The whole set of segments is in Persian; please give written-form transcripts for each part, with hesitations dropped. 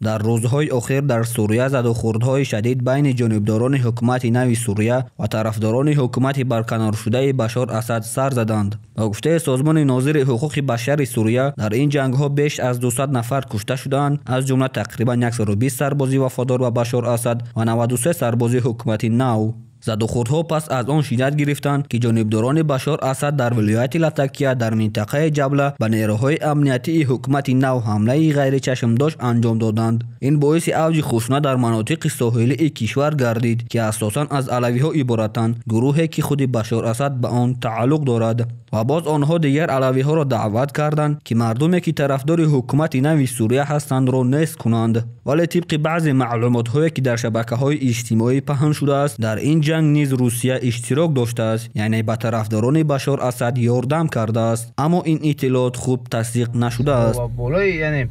در روزهای اخیر در سوریه زدوخوردهای شدید بین جانبداران حکومت نو سوریه و طرفداران حکومت برکنار شده بشار اسد سر زدند. با گفته سازمان ناظر حقوق بشر سوریه در این جنگ‌ها بیش از 200 نفر کشته شدند، از جمله تقریبا 120 سرباز وفادار به بشار اسد و 93 سرباز حکومت نو. زدوخوردها پس از آن شدت گرفتند که جانبداران بشار اسد در ولایت لاتاکیه در منطقه جبله به نیروهای امنیتی حکومت نو حمله غیر چشمداشت انجام دادند. این باعث اوج خشونت در مناطق ساحلی کشور گردید که اساساً از علوی‌ها عبارتند، گروهی که خود بشار اسد به آن تعلق دارد و باز آنها دیگر علوی‌ها را دعوت کردند که مردمی که طرفدار حکومت نو سوریه هستند را نیست کنند. ولی طبق بعضی معلومات‌هایی که در شبکه‌های اجتماعی پهن شده است، در این جنگ نیز روسیه اشتراک داشته است، یعنی به طرفداران بشار اسد یاردم کرده است، اما این اطلاعات خوب تصدیق نشده است. بالای یعنی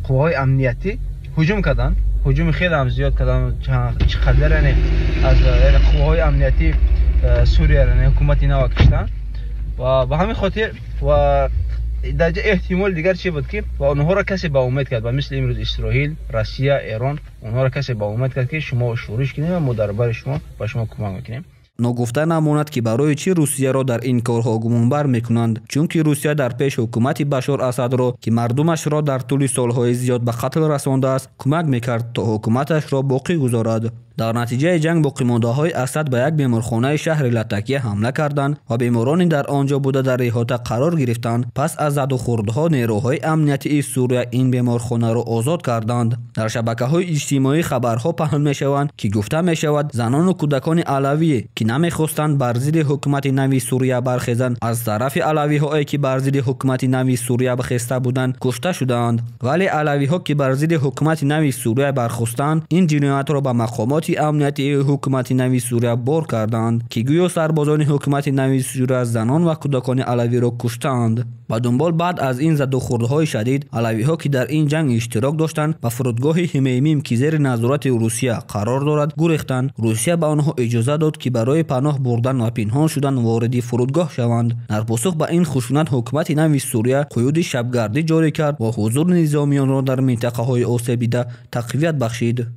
قوای امنیتی هجوم کردن، هجوم خیلی هم زیاد کردن، چقدر یعنی از قوای امنیتی سوریه یعنی حکومت نو کشتن و به همین خاطر و در احتمال دیگر چی بود که و اونها را کسی با امید کرد و مثل امروز اسرائیل، روسیه، ایران اونها را کسی با امید کرد که شما شورش کنید و ما در برابر شما با شما کمک میکنیم. نگفته نماند که برای چی روسیه را در این کارها گمانبر میکنند، چون که روسیه در پیش حکومت بشار اسد را که مردمش را در طول سالهای زیاد به قتل رسانده است کمک میکرد تا حکومتش را باقی گذارد. در نتیجه جنگ باقیمانده‌های اسد به یک بیمارخانه شهر لاتاکیه حمله کردند و بیمارانی در آنجا بوده در احاطه قرار گرفتند. پس از زدوخوردها نیروهای امنیتی سوریه این بیمارخانه را آزاد کردند. در شبکه‌های اجتماعی خبرها پهن می‌شوند که گفته می‌شود زنان و کودکان علوی که نمی‌خواستند بر ضد حکومت نو سوریه برخیزند از طرف علوی‌هایی که بر ضد حکومت نو سوریه بخسته بودند کشته شدند. ولی علوی‌ها که بر ضد حکومت نو سوریه برخاستند این جنایت را به مقامات امنیتی حکومت نو سوریه بار کردند که گویا سربازان حکومت نو سوریه زنان و کودکان علوی را کشتند. با دنبال بعد از این زدوخوردهای شدید، علوی‌ها که در این جنگ اشتراک داشتند و فرودگاه حمیمیم که زیر نظارت روسیه قرار دارد گریختند. روسیه به آنها اجازه داد که برای پناه بردن و پنهان شدن وارد فرودگاه شوند. در پاسخ به این خشونت حکومت نو سوریه قیود شبگردی جاری کرد و حضور نظامیان را در منطقه‌های آسیب دیده تقویت بخشید.